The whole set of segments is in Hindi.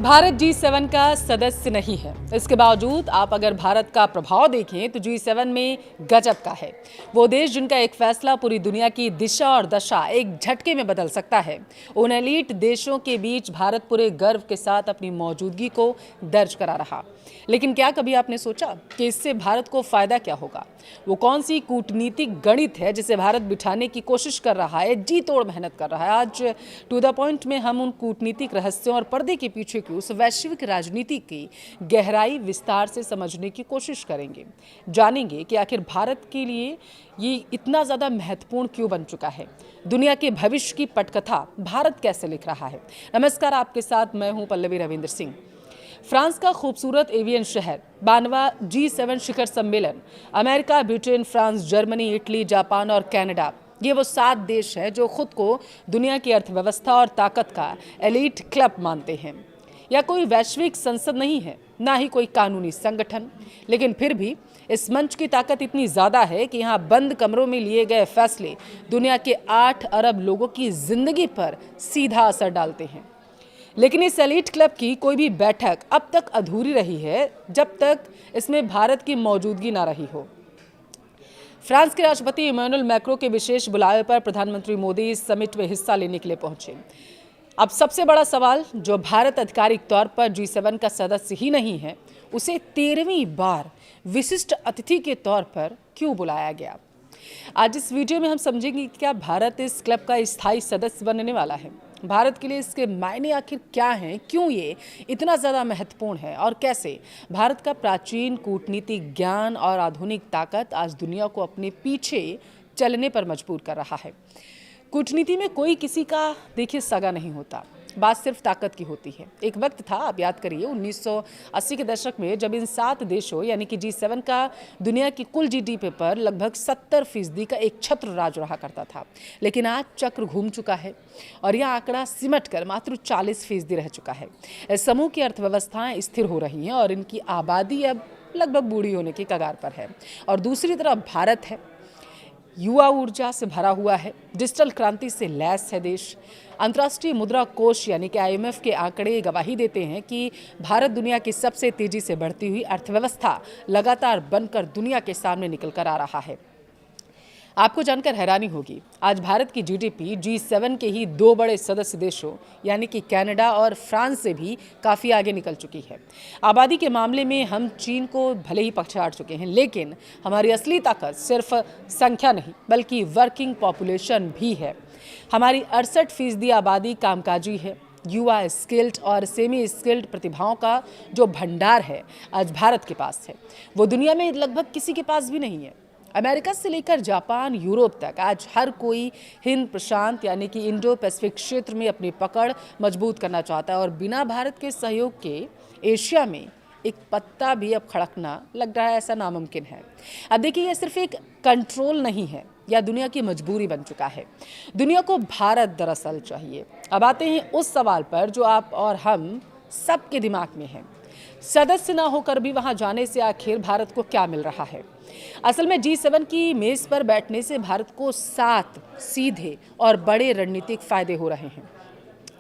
भारत G7 का सदस्य नहीं है। इसके बावजूद आप अगर भारत का प्रभाव देखें तो G7 में गजब का है। वो देश जिनका एक फैसला पूरी दुनिया की दिशा और दशा एक झटके में बदल सकता है। उन एलीट देशों के बीच भारत पूरे गर्व के साथ अपनी मौजूदगी को दर्ज करा रहा। लेकिन क्या कभी आपने सोचा कि इससे भारत को फायदा क्या होगा? वो कौन सी कूटनीतिक गणित है जिसे भारत बिठाने की कोशिश कर रहा है, जी तोड़ मेहनत कर रहा है? आज टू द पॉइंट में हम उन कूटनीतिक रहस्यों और पर्दे के पीछे की उस वैश्विक राजनीति की गहराई विस्तार से समझने की कोशिश करेंगे। जानेंगे कि आखिर भारत के लिए ये इतना ज़्यादा महत्वपूर्ण क्यों बन चुका है। दुनिया के भविष्य की पटकथा भारत कैसे लिख रहा है। नमस्कार, आपके साथ मैं हूं पल्लवी रविंद्र सिंह। फ्रांस का खूबसूरत एवियन शहर, 92वां G7 शिखर सम्मेलन, America, Britain, France, Germany, Italy, Japan और कनाडा, ये वो 7 देश हैं जो खुद को दुनिया की अर्थव्यवस्था और ताकत का एलीट क्लब मानते हैं। यह कोई वैश्विक संसद नहीं है, ना ही कोई कानूनी संगठन, लेकिन फिर भी इस मंच की ताकत इतनी ज़्यादा है कि यहाँ बंद कमरों में लिए गए फैसले दुनिया के 8 अरब लोगों की जिंदगी पर सीधा असर डालते हैं। लेकिन इस एलीट क्लब की कोई भी बैठक अब तक अधूरी रही है जब तक इसमें भारत की मौजूदगी ना रही हो। फ्रांस के राष्ट्रपति इमैनुअल मैक्रों के विशेष बुलावे पर प्रधानमंत्री मोदी इस समिट में हिस्सा लेने के लिए पहुंचे। अब सबसे बड़ा सवाल, जो भारत आधिकारिक तौर पर G7 का सदस्य ही नहीं है, उसे 13वीं बार विशिष्ट अतिथि के तौर पर क्यों बुलाया गया? आज इस वीडियो में हम समझेंगे कि क्या भारत इस क्लब का स्थायी सदस्य बनने वाला है। भारत के लिए इसके मायने आखिर क्या हैं, क्यों ये इतना ज़्यादा महत्वपूर्ण है और कैसे भारत का प्राचीन कूटनीतिक ज्ञान और आधुनिक ताकत आज दुनिया को अपने पीछे चलने पर मजबूर कर रहा है। कूटनीति में कोई किसी का देखिए सगा नहीं होता, बात सिर्फ ताकत की होती है। एक वक्त था, आप याद करिए 1980 के दशक में, जब इन 7 देशों यानी कि G7 का दुनिया की कुल GDP पर लगभग 70% का एक छत्र राज रहा करता था। लेकिन आज चक्र घूम चुका है और यह आंकड़ा सिमट कर मात्र 40% रह चुका है। इस समूह की अर्थव्यवस्थाएं स्थिर हो रही हैं और इनकी आबादी अब लगभग बूढ़ी होने की कगार पर है। और दूसरी तरफ भारत है, युवा ऊर्जा से भरा हुआ है, डिजिटल क्रांति से लैस है देश। अंतर्राष्ट्रीय मुद्रा कोष यानी कि IMF के आंकड़े गवाही देते हैं कि भारत दुनिया की सबसे तेजी से बढ़ती हुई अर्थव्यवस्था लगातार बनकर दुनिया के सामने निकल कर आ रहा है। आपको जानकर हैरानी होगी, आज भारत की GDP G7 के ही 2 बड़े सदस्य देशों यानी कि कनाडा और फ्रांस से भी काफ़ी आगे निकल चुकी है। आबादी के मामले में हम चीन को भले ही पछाड़ चुके हैं, लेकिन हमारी असली ताकत सिर्फ संख्या नहीं बल्कि वर्किंग पॉपुलेशन भी है। हमारी 68% आबादी कामकाजी है। युवा, स्किल्ड और सेमी स्किल्ड प्रतिभाओं का जो भंडार है आज भारत के पास है, वो दुनिया में लगभग किसी के पास भी नहीं है। अमेरिका से लेकर जापान, यूरोप तक आज हर कोई हिंद प्रशांत यानी कि इंडो पैसिफिक क्षेत्र में अपनी पकड़ मजबूत करना चाहता है और बिना भारत के सहयोग के एशिया में एक पत्ता भी अब खड़कना लग रहा है, ऐसा नामुमकिन है। अब देखिए, यह सिर्फ एक कंट्रोल नहीं है, यह दुनिया की मजबूरी बन चुका है। दुनिया को भारत दरअसल चाहिए। अब आते हैं उस सवाल पर जो आप और हम सबके दिमाग में है, सदस्य ना होकर भी वहां जाने से आखिर भारत को क्या मिल रहा है? असल में G7 की मेज पर बैठने से भारत को 7 सीधे और बड़े रणनीतिक फायदे हो रहे हैं।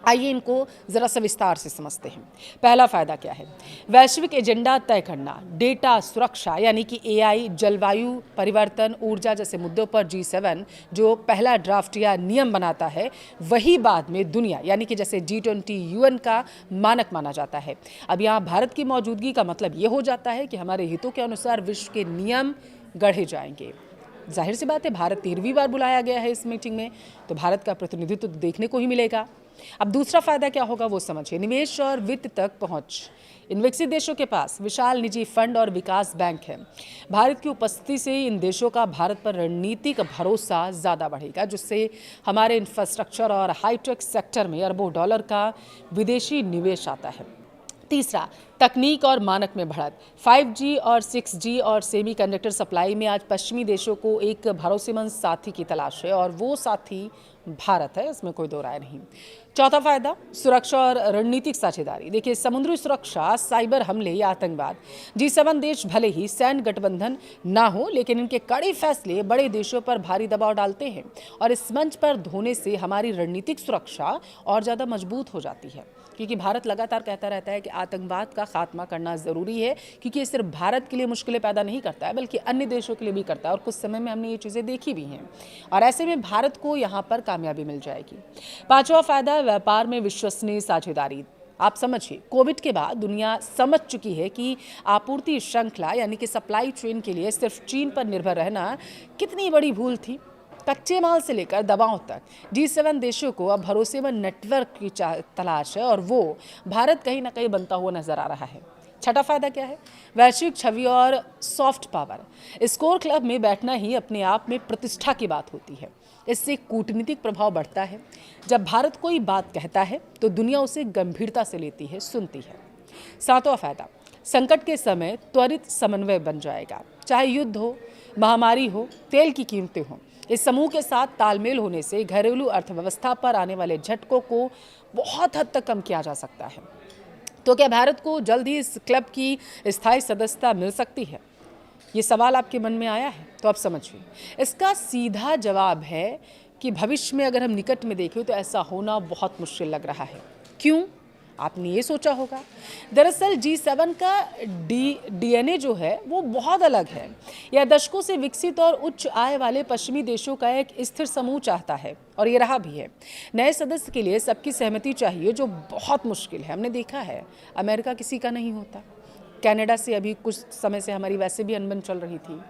आइए इनको जरा सा विस्तार से समझते हैं। पहला फायदा क्या है? वैश्विक एजेंडा तय करना, डेटा सुरक्षा यानी कि AI, जलवायु परिवर्तन, ऊर्जा जैसे मुद्दों पर G7 जो पहला ड्राफ्ट या नियम बनाता है, वही बाद में दुनिया यानी कि जैसे G20 UN का मानक माना जाता है। अब यहाँ भारत की मौजूदगी का मतलब ये हो जाता है कि हमारे हितों के अनुसार विश्व के नियम गढ़े जाएंगे। जाहिर सी बात है, भारत 13वीं बार बुलाया गया है इस मीटिंग में, तो भारत का प्रतिनिधित्व तो देखने को ही मिलेगा। अब दूसरा फायदा क्या होगा वो समझिए। निवेश और वित्त तक पहुंच। इन विकसित देशों के पास विशाल निजी फंड और विकास बैंक है। भारत की उपस्थिति से इन देशों का भारत पर रणनीतिक भरोसा ज़्यादा बढ़ेगा, जिससे हमारे इंफ्रास्ट्रक्चर और हाईटेक सेक्टर में अरबों डॉलर का विदेशी निवेश आता है। तीसरा, तकनीक और मानक में बढ़त। 5G और 6G और सेमीकंडक्टर सप्लाई में आज पश्चिमी देशों को एक भरोसेमंद साथी की तलाश है और वो साथी भारत है, इसमें कोई दो राय नहीं। चौथा फायदा, सुरक्षा और रणनीतिक साझेदारी। देखिए, समुद्री सुरक्षा, साइबर हमले या आतंकवाद, G7 देश भले ही सैन्य गठबंधन ना हो, लेकिन इनके कड़े फैसले बड़े देशों पर भारी दबाव डालते हैं और इस मंच पर धोने से हमारी रणनीतिक सुरक्षा और ज़्यादा मजबूत हो जाती है। क्योंकि भारत लगातार कहता रहता है कि आतंकवाद का खात्मा करना ज़रूरी है, क्योंकि ये सिर्फ भारत के लिए मुश्किलें पैदा नहीं करता है बल्कि अन्य देशों के लिए भी करता है, और कुछ समय में हमने ये चीज़ें देखी भी हैं, और ऐसे में भारत को यहाँ पर कामयाबी मिल जाएगी। पांचवा फायदा, व्यापार में विश्वसनीय साझेदारी। आप समझिए, कोविड के बाद दुनिया समझ चुकी है कि आपूर्ति श्रृंखला यानी कि सप्लाई चेन के लिए सिर्फ चीन पर निर्भर रहना कितनी बड़ी भूल थी। कच्चे माल से लेकर दवाओं तक G7 देशों को अब भरोसेमंद नेटवर्क की तलाश है, और वो भारत कहीं ना कहीं बनता हुआ नजर आ रहा है। छठा फायदा क्या है? वैश्विक छवि और सॉफ्ट पावर। स्कोर क्लब में बैठना ही अपने आप में प्रतिष्ठा की बात होती है। इससे कूटनीतिक प्रभाव बढ़ता है। जब भारत कोई बात कहता है तो दुनिया उसे गंभीरता से लेती है, सुनती है। सातवां फायदा, संकट के समय त्वरित समन्वय बन जाएगा। चाहे युद्ध हो, महामारी हो, तेल की कीमतें हों, इस समूह के साथ तालमेल होने से घरेलू अर्थव्यवस्था पर आने वाले झटकों को बहुत हद तक कम किया जा सकता है। तो क्या भारत को जल्द ही इस क्लब की स्थायी सदस्यता मिल सकती है? ये सवाल आपके मन में आया है तो आप समझिए, इसका सीधा जवाब है कि भविष्य में अगर हम निकट में देखें तो ऐसा होना बहुत मुश्किल लग रहा है। क्यों? आपने ये सोचा होगा। दरअसल G7 का DNA जो है वो बहुत अलग है। यह दशकों से विकसित और उच्च आय वाले पश्चिमी देशों का एक स्थिर समूह चाहता है, और ये रहा भी है। नए सदस्य के लिए सबकी सहमति चाहिए, जो बहुत मुश्किल है। हमने देखा है अमेरिका किसी का नहीं होता। कनाडा से अभी कुछ समय से हमारी वैसे भी अनबन चल रही थी।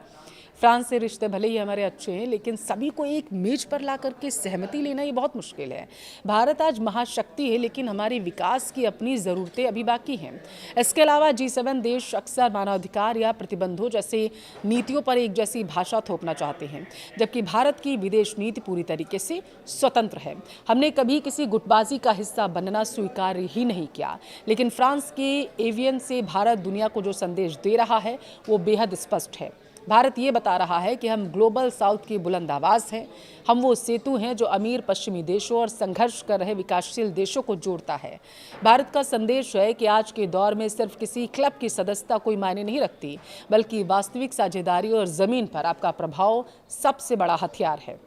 फ्रांस से रिश्ते भले ही हमारे अच्छे हैं, लेकिन सभी को एक मेज पर ला करके सहमति लेना ये बहुत मुश्किल है। भारत आज महाशक्ति है, लेकिन हमारे विकास की अपनी ज़रूरतें अभी बाकी हैं। इसके अलावा G7 देश अक्सर मानवाधिकार या प्रतिबंधों जैसे नीतियों पर एक जैसी भाषा थोपना चाहते हैं, जबकि भारत की विदेश नीति पूरी तरीके से स्वतंत्र है। हमने कभी किसी गुटबाजी का हिस्सा बनना स्वीकार ही नहीं किया, लेकिन फ्रांस के एवियन से भारत दुनिया को जो संदेश दे रहा है वो बेहद स्पष्ट है। भारत ये बता रहा है कि हम ग्लोबल साउथ की बुलंद आवाज़ हैं। हम वो सेतु हैं जो अमीर पश्चिमी देशों और संघर्ष कर रहे विकासशील देशों को जोड़ता है। भारत का संदेश है कि आज के दौर में सिर्फ किसी क्लब की सदस्यता कोई मायने नहीं रखती, बल्कि वास्तविक साझेदारी और ज़मीन पर आपका प्रभाव सबसे बड़ा हथियार है।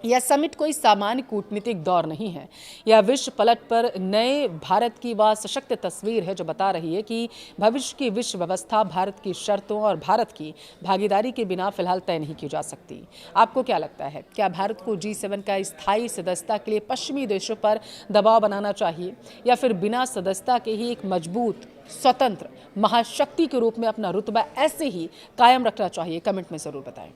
यह समिट कोई सामान्य कूटनीतिक दौर नहीं है। यह विश्व पलट पर नए भारत की वह सशक्त तस्वीर है जो बता रही है कि भविष्य की विश्व व्यवस्था भारत की शर्तों और भारत की भागीदारी के बिना फिलहाल तय नहीं की जा सकती। आपको क्या लगता है? क्या भारत को G7 का स्थायी सदस्यता के लिए पश्चिमी देशों पर दबाव बनाना चाहिए, या फिर बिना सदस्यता के ही एक मजबूत, स्वतंत्र महाशक्ति के रूप में अपना रुतबा ऐसे ही कायम रखना चाहिए? कमेंट में ज़रूर बताएं।